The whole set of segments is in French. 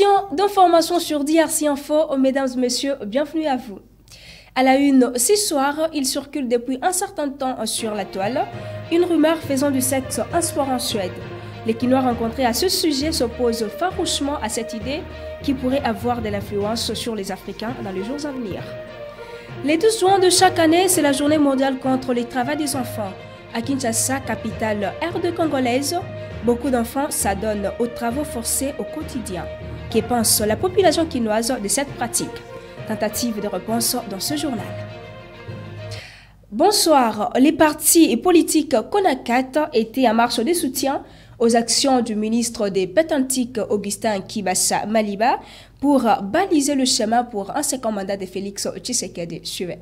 Édition d'information sur DRC Info. Mesdames et messieurs, bienvenue à vous. À la une, ce soir, il circule depuis un certain temps sur la toile une rumeur faisant du sexe un sport en Suède. Les Quinois rencontrés à ce sujet s'opposent farouchement à cette idée qui pourrait avoir de l'influence sur les Africains dans les jours à venir. Le 12 juin de chaque année, c'est la journée mondiale contre le travail des enfants. À Kinshasa, capitale RD congolaise, beaucoup d'enfants s'adonnent aux travaux forcés au quotidien. Que pense la population quinoise de cette pratique? Tentative de réponse dans ce journal. Bonsoir. Les partis politiques CONACAT étaient en marche de soutien aux actions du ministre des Pétantiques Augustin Kibassa Maliba pour baliser le chemin pour un second mandat de Félix Tshisekedi. Suivez.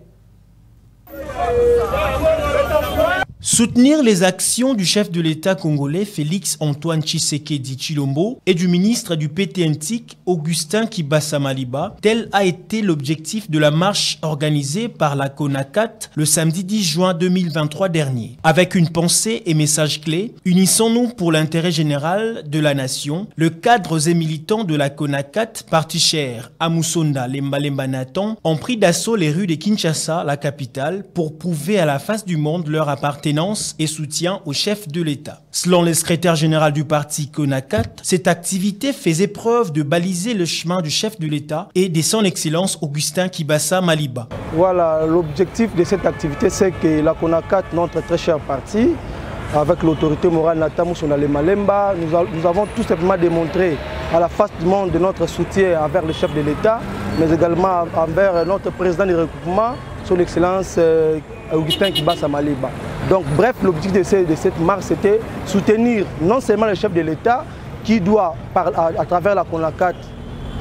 Soutenir les actions du chef de l'État congolais Félix Antoine Tshisekedi Tshilombo et du ministre du PTNTIC Augustin Kibassa Maliba, tel a été l'objectif de la marche organisée par la CONACAT le samedi 10 juin 2023 dernier. Avec une pensée et message clé, unissons-nous pour l'intérêt général de la nation. Le cadres et militants de la CONACAT, parti cher à Moussonda, Lemba Nathan, ont pris d'assaut les rues de Kinshasa, la capitale, pour prouver à la face du monde leur appartenance et soutien au chef de l'État. Selon le secrétaire général du parti CONACAT, cette activité faisait preuve de baliser le chemin du chef de l'État et de son excellence Augustin Kibassa Maliba. Voilà, l'objectif de cette activité, c'est que la CONACAT, notre très cher parti, avec l'autorité morale Nathan Moussonda Lemba, nous avons tout simplement démontré à la face du monde de notre soutien envers le chef de l'État, mais également envers notre président du regroupement, son excellence Augustin Kibassa Maliba. Donc bref, l'objectif de cette marche, c'était soutenir non seulement le chef de l'État qui doit, à travers la CONACAT,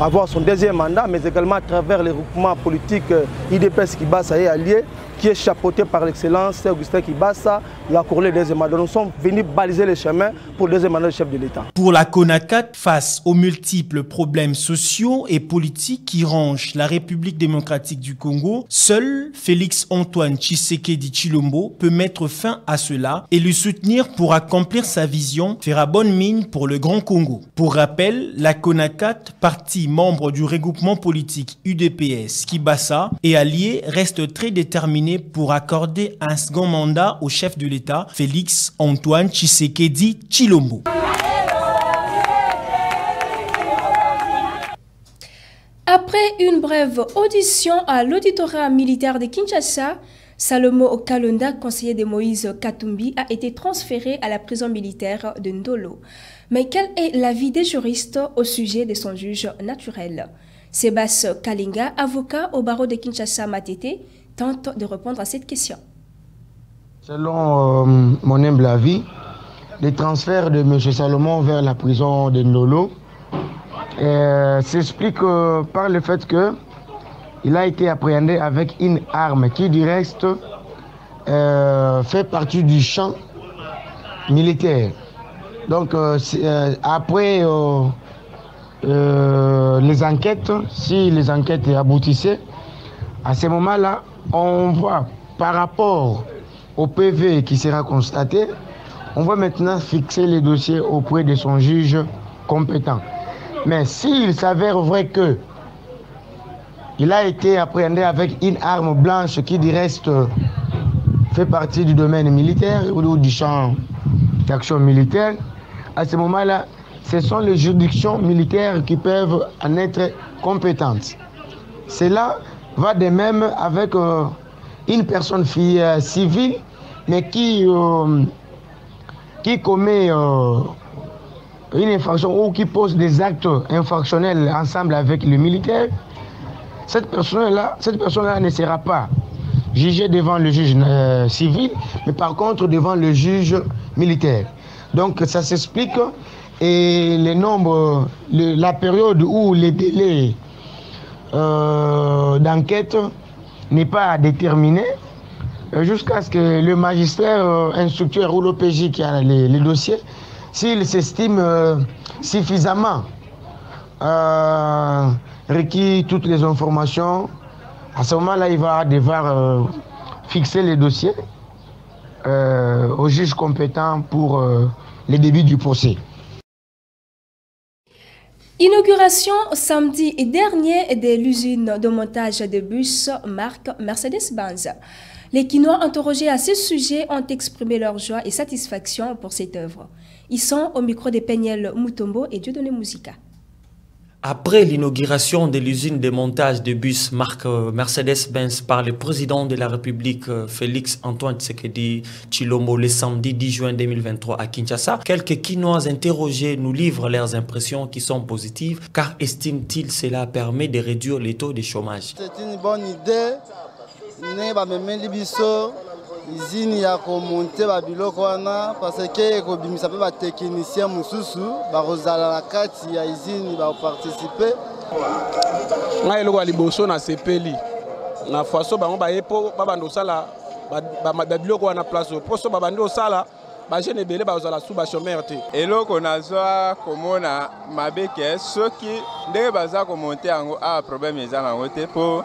avoir son deuxième mandat, mais également à travers les regroupements politiques IDPS Kibassa et alliés, qui est chapeauté par l'excellence Augustin Kibassa, la Corée deuxième mandat. Nous sommes venus baliser le chemin pour le deuxième mandat du chef de l'État. Pour la CONACAT, face aux multiples problèmes sociaux et politiques qui rongent la République démocratique du Congo, seul Félix Antoine Tshisekedi Tshilombo peut mettre fin à cela et le soutenir pour accomplir sa vision, fera bonne mine pour le Grand Congo. Pour rappel, la CONACAT, parti membre du regroupement politique UDPS Kibassa et allié, reste très déterminé pour accorder un second mandat au chef de l'État, Félix Antoine Tshisekedi Tshilombo. Après une brève audition à l'auditorat militaire de Kinshasa, Salomo Kalonda, conseiller de Moïse Katumbi, a été transféré à la prison militaire de Ndolo. Mais quel est l'avis des juristes au sujet de son juge naturel? Sébastien Kalinga, avocat au barreau de Kinshasa Matete, tente de répondre à cette question. Selon mon humble avis, le transfert de M. Salomon vers la prison de Ndolo s'explique par le fait qu'il a été appréhendé avec une arme qui du reste fait partie du champ militaire. Donc après les enquêtes, si les enquêtes aboutissaient, à ce moment-là, on voit par rapport au PV qui sera constaté, on va maintenant fixer les dossiers auprès de son juge compétent. Mais s'il s'avère vrai que il a été appréhendé avec une arme blanche qui du reste fait partie du domaine militaire ou du champ d'action militaire, à ce moment-là, ce sont les juridictions militaires qui peuvent en être compétentes. Cela va de même avec une personne civile, mais qui commet une infraction ou qui pose des actes infractionnels ensemble avec le militaire. Cette personne-là ne sera pas jugée devant le juge civil, mais par contre devant le juge militaire. Donc ça s'explique et le nombre, la période où les délais d'enquête n'est pas déterminé jusqu'à ce que le magistrat instructeur ou l'OPJ qui a les dossiers, s'il s'estime suffisamment requis toutes les informations, à ce moment-là, il va devoir fixer les dossiers au juge compétent pour le début du procès. Inauguration samedi dernier de l'usine de montage de bus marque Mercedes-Benz. Les Quinois interrogés à ce sujet ont exprimé leur joie et satisfaction pour cette œuvre. Ils sont au micro de Peniel Mutombo et Dieudonné Musica. Après l'inauguration de l'usine de montage de bus marque Mercedes-Benz par le président de la République Félix Antoine Tshisekedi Tshilombo le samedi 10 juin 2023 à Kinshasa, quelques Quinois interrogés nous livrent leurs impressions qui sont positives car estiment-ils cela permet de réduire les taux de chômage. C'est une bonne idée. Usine ya komonte ba biloko wana parce que kobimisa pe ba technicien mususu ba rozala la kati ya usine ba participer ngai eloko liboso na sepeli na faso bango ba yepo ba bando sala ba biloko wana place poso ba bando sala ba jeune belé ba rozala sous ba chômeur te eloko nazwa komona mabeke soki ndenge baza komonte yango a problème ezala ngo te po.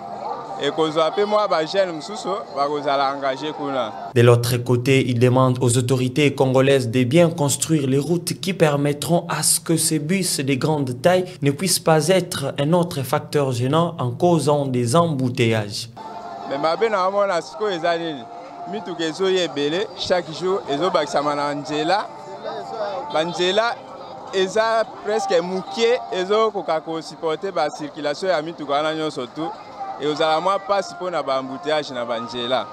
De l'autre côté, il demande aux autorités congolaises de bien construire les routes qui permettront à ce que ces bus de grande taille ne puissent pas être un autre facteur gênant en causant des embouteillages. Chaque jour, eza presque mukie ezo kokako supporter ba circulation ya mitukana surtout. Et aux alamans passe pour na embouteillage na banjela.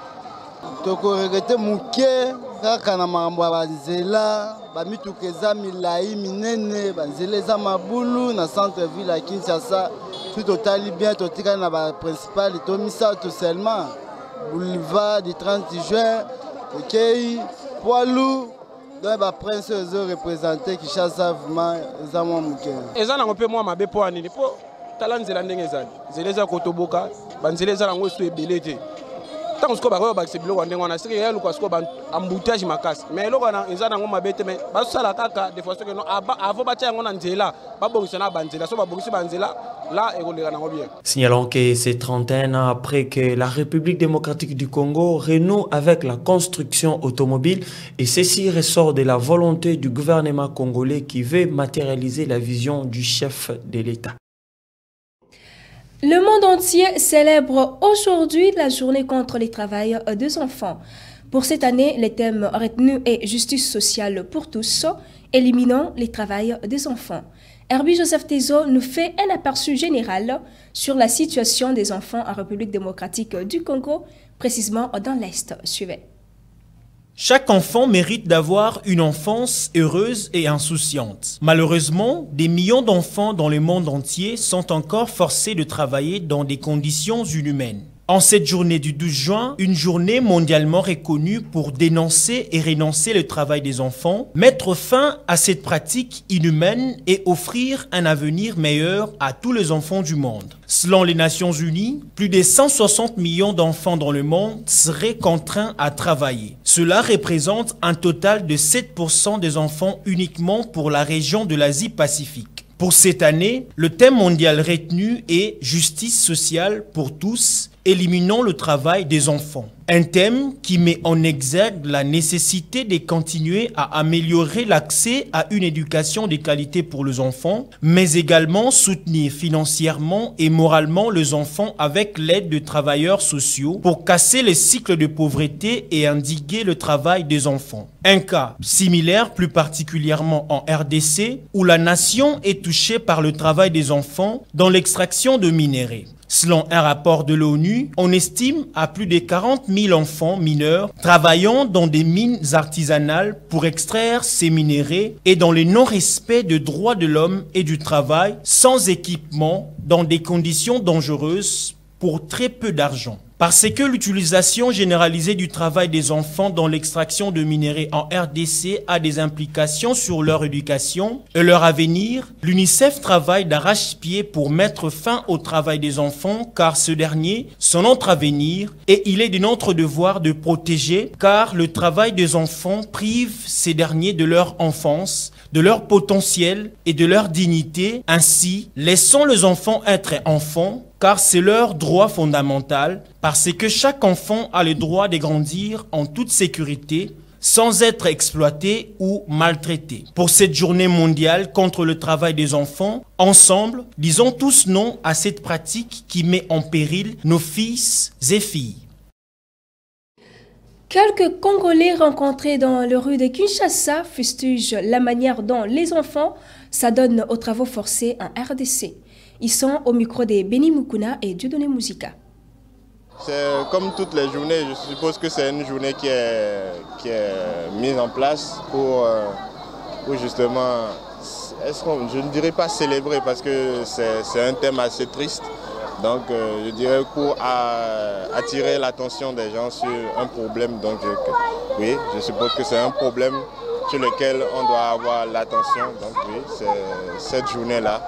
Toko regete muke kaka na mambo banzela ba mitukeza milai minene banzela za mabulu na centre ville à Kinshasa tout totali bien totika na ba principal to misa tout seulement boulevard du 30 juin OK poilu donc ba prince zo représenter Kinshasa vraiment za mo muke. Eza na ngope moi mabe po anini po talanzela ndenge ezali zeleza kotoboka banzeleza nango so ebele te tango siko bakoyo bakise biloko ndenge wana sike yaluka siko ba embouteillage makasi mais eloko na eza nango mabete mais basala kaka des fois que non avant batia yango na nzela babongisa na banzela so babongisi banzela là ekoleka nango bien. Signalons que c'est 31 ans après que la République démocratique du Congo renoue avec la construction automobile et ceci ressort de la volonté du gouvernement congolais qui veut matérialiser la vision du chef de l'État. Le monde entier célèbre aujourd'hui la journée contre le travail des enfants. Pour cette année, le thème retenu est justice sociale pour tous, éliminant le travail des enfants. Herbie Joseph Tezo nous fait un aperçu général sur la situation des enfants en République démocratique du Congo, précisément dans l'Est. Suivez. Chaque enfant mérite d'avoir une enfance heureuse et insouciante. Malheureusement, des millions d'enfants dans le monde entier sont encore forcés de travailler dans des conditions inhumaines. En cette journée du 12 juin, une journée mondialement reconnue pour dénoncer et renoncer le travail des enfants, mettre fin à cette pratique inhumaine et offrir un avenir meilleur à tous les enfants du monde. Selon les Nations Unies, plus de 160 millions d'enfants dans le monde seraient contraints à travailler. Cela représente un total de 7% des enfants uniquement pour la région de l'Asie-Pacifique. Pour cette année, le thème mondial retenu est « Justice sociale pour tous », éliminant le travail des enfants. Un thème qui met en exergue la nécessité de continuer à améliorer l'accès à une éducation de qualité pour les enfants, mais également soutenir financièrement et moralement les enfants avec l'aide de travailleurs sociaux pour casser les cycles de pauvreté et endiguer le travail des enfants. Un cas similaire plus particulièrement en RDC où la nation est touchée par le travail des enfants dans l'extraction de minerais. Selon un rapport de l'ONU, on estime à plus de 40 000 enfants mineurs travaillant dans des mines artisanales pour extraire ces minéraux et dans le non-respect des droits de l'homme et du travail, sans équipement, dans des conditions dangereuses pour très peu d'argent. Parce que l'utilisation généralisée du travail des enfants dans l'extraction de minerais en RDC a des implications sur leur éducation et leur avenir, l'UNICEF travaille d'arrache-pied pour mettre fin au travail des enfants car ce dernier, c'est notre avenir et il est de notre devoir de protéger car le travail des enfants prive ces derniers de leur enfance, de leur potentiel et de leur dignité. Ainsi, laissons les enfants être enfants car c'est leur droit fondamental, parce que chaque enfant a le droit de grandir en toute sécurité, sans être exploités ou maltraités. Pour cette journée mondiale contre le travail des enfants, ensemble, disons tous non à cette pratique qui met en péril nos fils et filles. Quelques Congolais rencontrés dans les rues de Kinshasa fustigent la manière dont les enfants s'adonnent aux travaux forcés en RDC. Ils sont au micro de Béni Mukuna et Dieudonné Musica. C'est comme toutes les journées, je suppose que c'est une journée qui est mise en place pour justement, je ne dirais pas célébrer parce que c'est un thème assez triste. Donc je dirais pour attirer l'attention des gens sur un problème. Donc oui, je suppose que c'est un problème sur lequel on doit avoir l'attention. Donc oui, c'est cette journée-là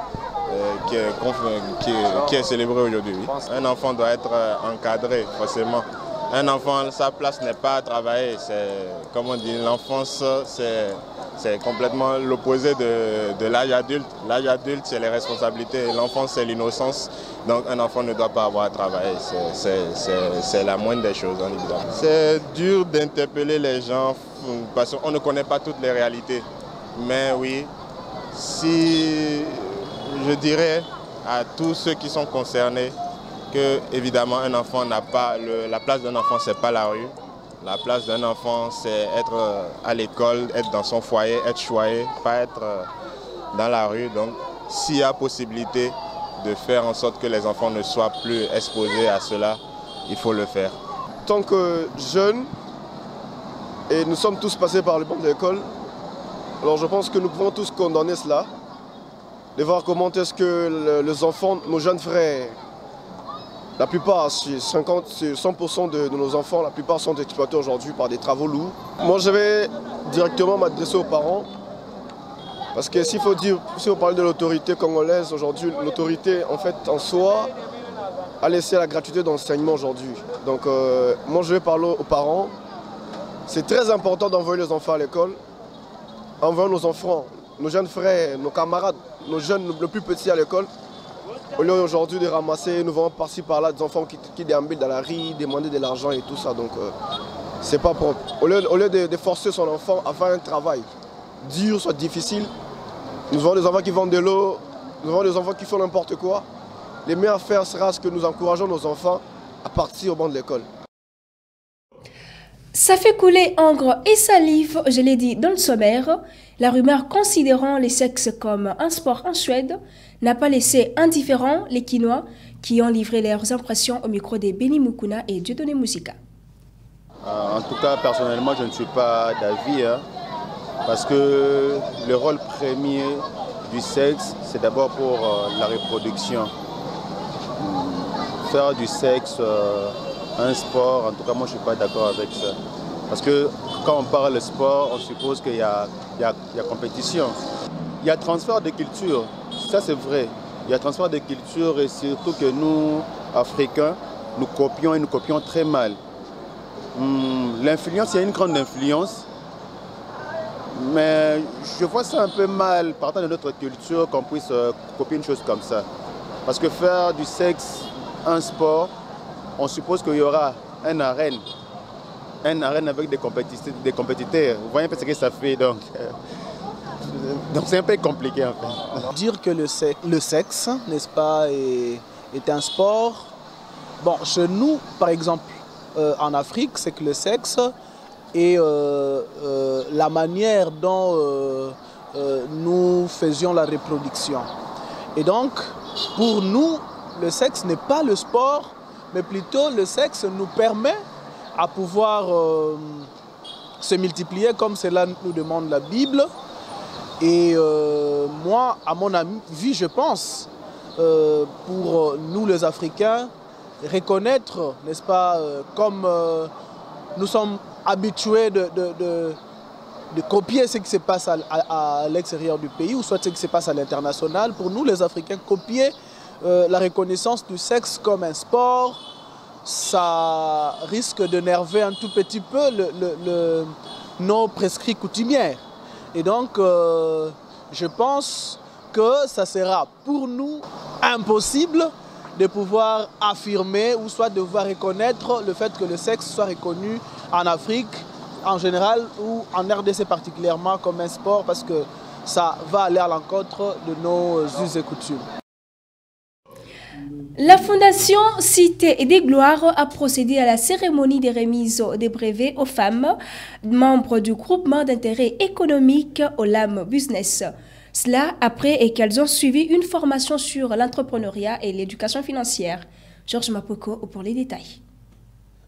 qui est célébrée aujourd'hui. Oui. Un enfant doit être encadré, forcément. Un enfant, sa place n'est pas à travailler. Comme on dit, l'enfance, c'est complètement l'opposé de l'âge adulte. L'âge adulte, c'est les responsabilités. L'enfance, c'est l'innocence. Donc un enfant ne doit pas avoir à travailler. C'est la moindre des choses, hein, évidemment. C'est dur d'interpeller les gens parce qu'on ne connaît pas toutes les réalités. Mais oui, si je dirais à tous ceux qui sont concernés que, évidemment, un enfant n'a pas... la place d'un enfant, ce n'est pas la rue. La place d'un enfant, c'est être à l'école, être dans son foyer, être choyé, pas être dans la rue. Donc, s'il y a possibilité de faire en sorte que les enfants ne soient plus exposés à cela, il faut le faire. Tant que jeunes, et nous sommes tous passés par le banc de l'école, alors je pense que nous pouvons tous condamner cela, de voir comment est-ce que les enfants, nos jeunes frères, la plupart, 100% de nos enfants, la plupart sont exploités aujourd'hui par des travaux lourds. Moi, je vais directement m'adresser aux parents, parce que s'il faut dire, si on parle de l'autorité congolaise aujourd'hui, l'autorité en fait en soi a laissé la gratuité d'enseignement aujourd'hui. Donc moi, je vais parler aux parents. C'est très important d'envoyer les enfants à l'école, envoyer nos enfants, nos jeunes frères, nos camarades, nos jeunes le plus petits à l'école. Au lieu aujourd'hui de ramasser, nous voyons par-ci par-là des enfants qui déambulent dans la rue, demander de l'argent et tout ça. Donc c'est pas propre. Au lieu de forcer son enfant à faire un travail dur, soit difficile, nous voyons des enfants qui vendent de l'eau, nous voyons des enfants qui font n'importe quoi. Le mieux à faire sera ce que nous encourageons nos enfants à partir au banc de l'école. Ça fait couler encre et salive, je l'ai dit dans le sommaire. La rumeur considérant les sexes comme un sport en Suède n'a pas laissé indifférents les Quinois qui ont livré leurs impressions au micro des Béni Mukuna et Dieudonné Musica. En tout cas, personnellement, je ne suis pas d'avis, hein, parce que le rôle premier du sexe, c'est d'abord pour la reproduction. Faire du sexe un sport, en tout cas, moi, je ne suis pas d'accord avec ça. Parce que quand on parle de sport, on suppose qu'il y a compétition. Il y a transfert de culture, ça c'est vrai. Il y a transfert de culture et surtout que nous, Africains, nous copions et nous copions très mal. L'influence, il y a une grande influence, mais je vois ça un peu mal, partant de notre culture, qu'on puisse copier une chose comme ça. Parce que faire du sexe un sport, on suppose qu'il y aura une arène avec des compétiteurs. Vous voyez un peu ce que ça fait, donc c'est un peu compliqué en fait. Dire que le sexe, n'est-ce pas, est un sport. Bon, chez nous, par exemple, en Afrique, c'est que le sexe est la manière dont nous faisions la reproduction. Et donc, pour nous, le sexe n'est pas le sport, mais plutôt le sexe nous permet à pouvoir se multiplier comme cela nous demande la Bible. Et moi, à mon avis, je pense, pour nous les Africains, reconnaître, n'est-ce pas, comme nous sommes habitués de copier ce qui se passe à l'extérieur du pays, ou soit ce qui se passe à l'international, pour nous les Africains, copier la reconnaissance du sexe comme un sport, ça risque d'énerver un tout petit peu nos prescrits coutumières. Et donc, je pense que ça sera pour nous impossible de pouvoir affirmer ou soit de pouvoir reconnaître le fait que le sexe soit reconnu en Afrique en général ou en RDC particulièrement comme un sport parce que ça va aller à l'encontre de nos us et coutumes. La Fondation Cité des Gloires a procédé à la cérémonie des remises des brevets aux femmes, membres du groupement d'intérêt économique Olam Business. Cela après qu'elles ont suivi une formation sur l'entrepreneuriat et l'éducation financière. Georges Mapoko pour les détails.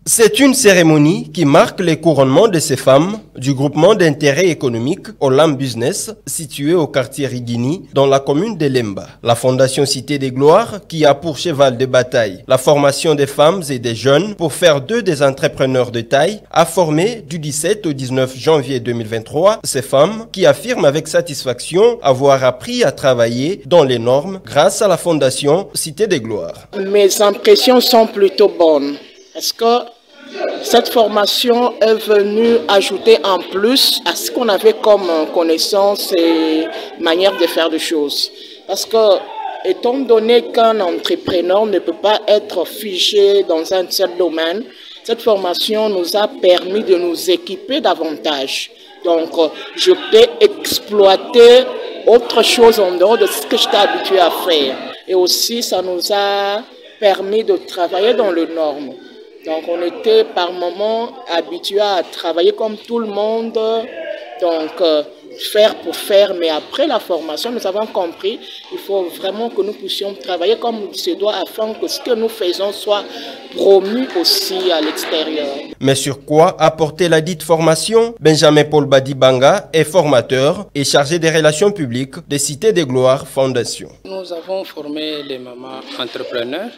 C'est une cérémonie qui marque le couronnement de ces femmes du groupement d'intérêt économique Olam Business situé au quartier Rigini dans la commune de Lemba. La Fondation Cité des Gloires qui a pour cheval de bataille la formation des femmes et des jeunes pour faire d'eux des entrepreneurs de taille a formé du 17 au 19 janvier 2023 ces femmes qui affirment avec satisfaction avoir appris à travailler dans les normes grâce à la Fondation Cité des Gloires. Mes impressions sont plutôt bonnes parce que cette formation est venue ajouter en plus à ce qu'on avait comme connaissance et manière de faire des choses. Parce que, étant donné qu'un entrepreneur ne peut pas être figé dans un seul domaine, cette formation nous a permis de nous équiper davantage. Donc, je peux exploiter autre chose en dehors de ce que j'étais habitué à faire. Et aussi, ça nous a permis de travailler dans les normes. Donc on était par moments habitués à travailler comme tout le monde, donc faire pour faire, mais après la formation, nous avons compris qu'il faut vraiment que nous puissions travailler comme il se doit afin que ce que nous faisons soit promu aussi à l'extérieur. Mais sur quoi apporter la dite formation? Benjamin Paul Badibanga est formateur et chargé des relations publiques de Cité des Gloires Fondation. Nous avons formé les mamans entrepreneurs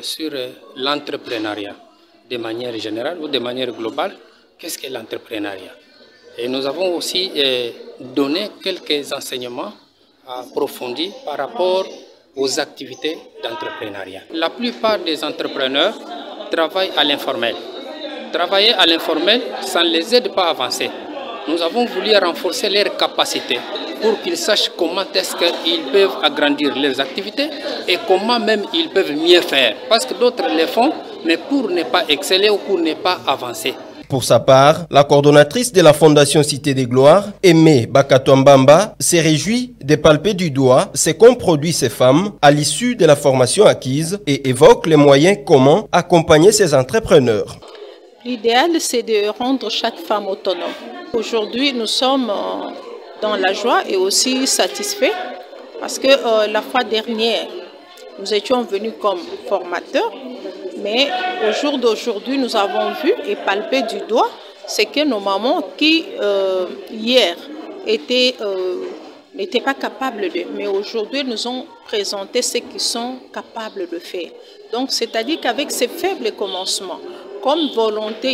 sur l'entrepreneuriat. De manière générale ou de manière globale, qu'est-ce que l'entrepreneuriat? Et nous avons aussi donné quelques enseignements approfondis par rapport aux activités d'entrepreneuriat. La plupart des entrepreneurs travaillent à l'informel. Travailler à l'informel, ça ne les aide pas à avancer. Nous avons voulu renforcer leurs capacités pour qu'ils sachent comment est-ce qu'ils peuvent agrandir leurs activités et comment même ils peuvent mieux faire. Parce que d'autres le font, mais pour ne pas exceller ou pour ne pas avancer. Pour sa part, la coordonnatrice de la Fondation Cité des Gloires, Aimé Bakatombamba, s'est réjouie de palper du doigt ce qu'ont produit ces femmes à l'issue de la formation acquise et évoque les moyens comment accompagner ces entrepreneurs. L'idéal, c'est de rendre chaque femme autonome. Aujourd'hui, nous sommes dans la joie et aussi satisfaits parce que la fois dernière, nous étions venus comme formateurs, mais au jour d'aujourd'hui, nous avons vu et palpé du doigt ce que nos mamans qui, hier, n'étaient pas capables de, mais aujourd'hui, nous ont présenté ce qu'ils sont capables de faire. Donc, c'est-à-dire qu'avec ces faibles commencements, comme volonté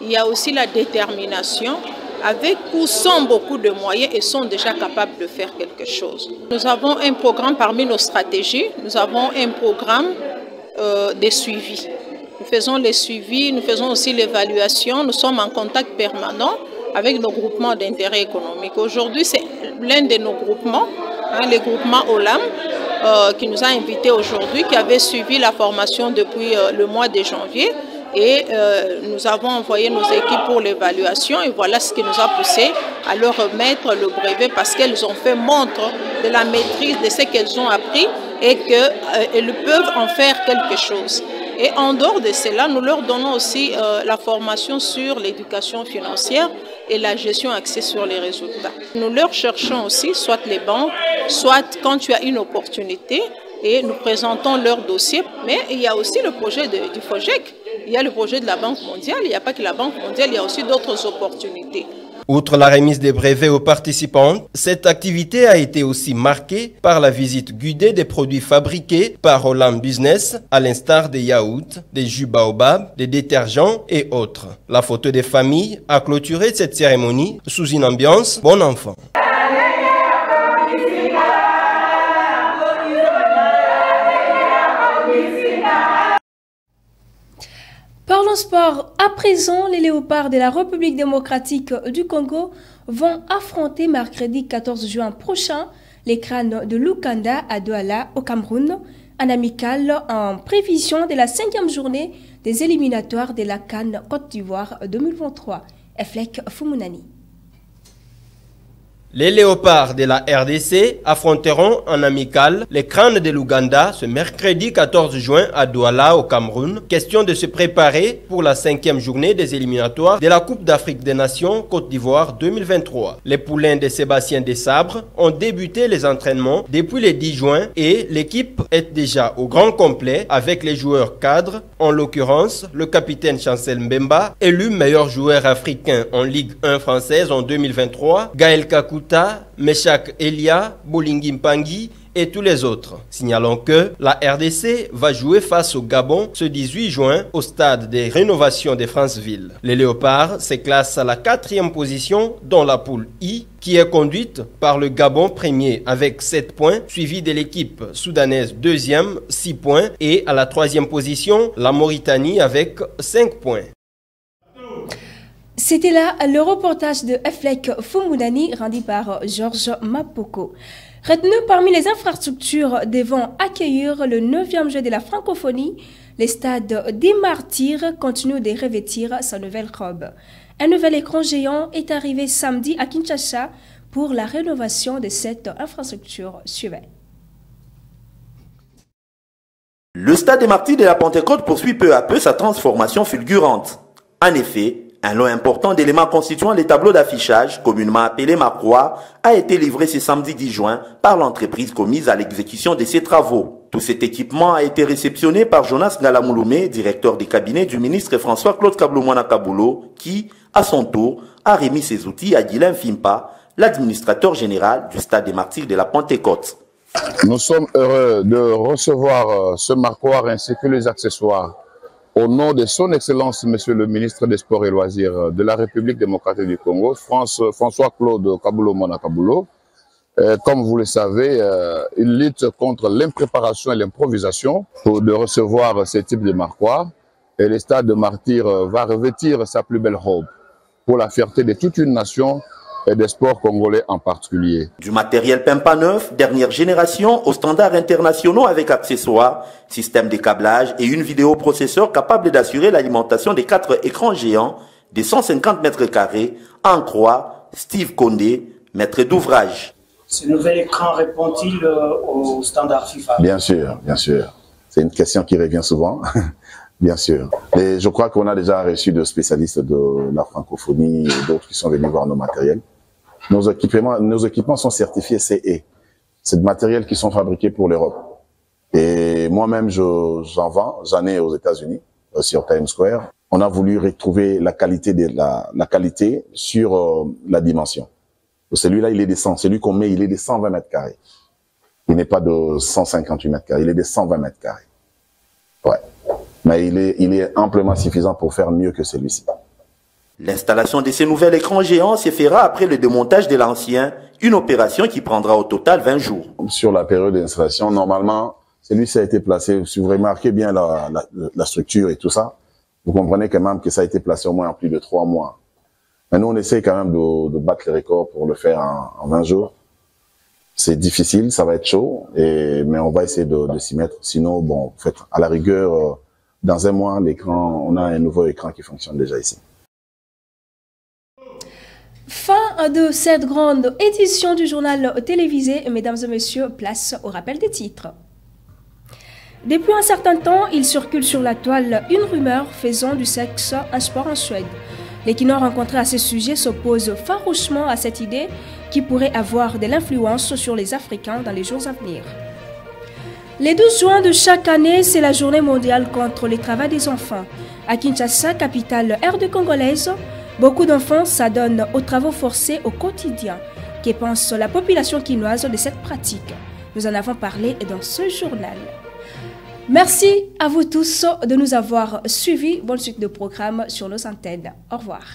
il y a aussi la détermination, avec ou sans beaucoup de moyens et sont déjà capables de faire quelque chose. Nous avons un programme parmi nos stratégies, nous avons un programme de suivi. Nous faisons les suivis, nous faisons aussi l'évaluation, nous sommes en contact permanent avec nos groupements d'intérêt économique. Aujourd'hui, c'est l'un de nos groupements, le groupement Olam, qui nous a invités aujourd'hui, qui avait suivi la formation depuis le mois de janvier. Et nous avons envoyé nos équipes pour l'évaluation et voilà ce qui nous a poussé à leur remettre le brevet parce qu'elles ont fait montre de la maîtrise de ce qu'elles ont appris et qu'elles peuvent en faire quelque chose. Et en dehors de cela, nous leur donnons aussi la formation sur l'éducation financière et la gestion axée sur les résultats. Nous leur cherchons aussi soit les banques, soit quand tu as une opportunité et nous présentons leur dossier. Mais il y a aussi le projet du FOGEC. Il y a le projet de la Banque mondiale, il n'y a pas que la Banque mondiale, il y a aussi d'autres opportunités. Outre la remise des brevets aux participantes, cette activité a été aussi marquée par la visite guidée des produits fabriqués par Olam Business, à l'instar des yaourts, des jus baobab, des détergents et autres. La photo des familles a clôturé cette cérémonie sous une ambiance bon enfant. Parlons sport. À présent, les léopards de la République démocratique du Congo vont affronter mercredi 14 juin prochain les crânes de Lukanda à Douala au Cameroun, en amical en prévision de la 5e journée des éliminatoires de la CAN Côte d'Ivoire 2023. Eflek Fumunani. Les léopards de la RDC affronteront en amical les crânes de l'Ouganda ce mercredi 14 juin à Douala au Cameroun. Question de se préparer pour la 5e journée des éliminatoires de la Coupe d'Afrique des Nations Côte d'Ivoire 2023. Les poulains de Sébastien Desabre ont débuté les entraînements depuis le 10 juin et l'équipe est déjà au grand complet avec les joueurs cadres, en l'occurrence le capitaine Chancel Mbemba, élu meilleur joueur africain en Ligue 1 française en 2023, Gaël Kakou, Meshak Elia, Bolingi Mpangi et tous les autres. Signalons que la RDC va jouer face au Gabon ce 18 juin au stade des rénovations de Franceville. Les Léopards se classent à la 4e position dans la poule I qui est conduite par le Gabon premier avec 7 points, suivi de l'équipe soudanaise 2e, 6 points et à la 3e position la Mauritanie avec 5 points. C'était là le reportage de Eflek Fumunani rendu par Georges Mapoko. Retenu parmi les infrastructures devant accueillir le 9e jeu de la francophonie, le stade des Martyrs continue de revêtir sa nouvelle robe. Un nouvel écran géant est arrivé samedi à Kinshasa pour la rénovation de cette infrastructure suivante. Le stade des Martyrs de la Pentecôte poursuit peu à peu sa transformation fulgurante. En effet, un lot important d'éléments constituant les tableaux d'affichage, communément appelés Macroix, a été livré ce samedi 10 juin par l'entreprise commise à l'exécution de ces travaux. Tout cet équipement a été réceptionné par Jonas Ngalamouloumé, directeur des cabinets du ministre François-Claude Kablou-Mwana Kabulo, qui, à son tour, a remis ses outils à Guylain Fimpa, l'administrateur général du stade des Martyrs de la Pentecôte. Nous sommes heureux de recevoir ce Macroix ainsi que les accessoires au nom de son Excellence, Monsieur le ministre des Sports et Loisirs de la République démocratique du Congo, François-Claude Kabulo-Mwana Kabulo. Comme vous le savez, il lutte contre l'impréparation et l'improvisation pour de recevoir ce type de Macroix. Et le stade de Martyrs va revêtir sa plus belle robe pour la fierté de toute une nation et des sports congolais en particulier. Du matériel Pempa neuf, dernière génération, aux standards internationaux avec accessoires, système de câblage et une vidéoprocesseur capable d'assurer l'alimentation des 4 écrans géants de 150 mètres carrés, en croix, Steve Condé, maître d'ouvrage. Ce nouvel écran répond-il aux standards FIFA? Bien sûr, bien sûr. C'est une question qui revient souvent. Bien sûr. Et je crois qu'on a déjà reçu de spécialistes de la francophonie et d'autres qui sont venus voir nos matériels. Nos équipements sont certifiés CE. C'est des matériels qui sont fabriqués pour l'Europe. Et moi-même, j'en vends. J'en ai aux États-Unis, sur Times Square. On a voulu retrouver la qualité la qualité sur la dimension. Celui-là, il est de 100. Celui qu'on met, il est de 120 mètres carrés. Il n'est pas de 158 mètres carrés. Il est de 120 mètres carrés. Ouais. Mais il est amplement suffisant pour faire mieux que celui-ci. L'installation de ces nouvels écrans géants se fera après le démontage de l'ancien, une opération qui prendra au total 20 jours. Sur la période d'installation, normalement, celui-ci a été placé, si vous remarquez bien la structure et tout ça, vous comprenez quand même que ça a été placé au moins en plus de 3 mois. Mais nous, on essaie quand même de battre les records pour le faire en 20 jours. C'est difficile, ça va être chaud, mais on va essayer de s'y mettre. Sinon, bon, en fait, à la rigueur, dans un mois, l'écran, on a un nouveau écran qui fonctionne déjà ici. Fin de cette grande édition du journal télévisé. Mesdames et messieurs, place au rappel des titres. Depuis un certain temps, il circule sur la toile une rumeur faisant du sexe un sport en Suède. Les qui n'ont rencontré à ce sujet s'opposent farouchement à cette idée qui pourrait avoir de l'influence sur les Africains dans les jours à venir. Le 12 juin de chaque année, c'est la journée mondiale contre le travail des enfants. À Kinshasa, capitale RD congolaise, beaucoup d'enfants s'adonnent aux travaux forcés au quotidien. Que pense la population quinoise de cette pratique? Nous en avons parlé dans ce journal. Merci à vous tous de nous avoir suivis. Bonne suite de programme sur nos antennes. Au revoir.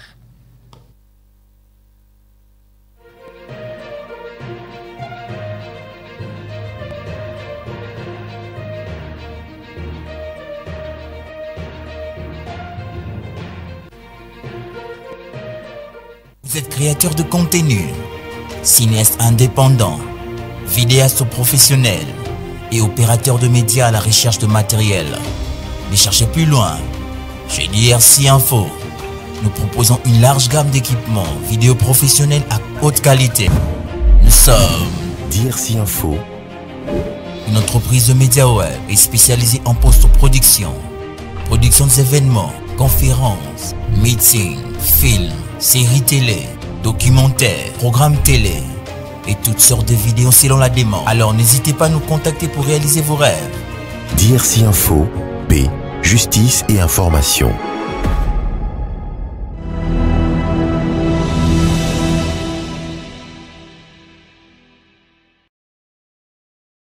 Vous êtes créateur de contenu, cinéaste indépendant, vidéaste professionnel et opérateur de médias à la recherche de matériel. Ne cherchez plus loin. Chez DRC Info, Nous proposons une large gamme d'équipements vidéo professionnels à haute qualité. Nous sommes DRC Info, une entreprise de médias web et spécialisée en post-production, production d'événements, conférences, meetings, films, séries télé, documentaires, programmes télé et toutes sortes de vidéos selon la demande. Alors n'hésitez pas à nous contacter pour réaliser vos rêves. DRC Info, paix, justice et information.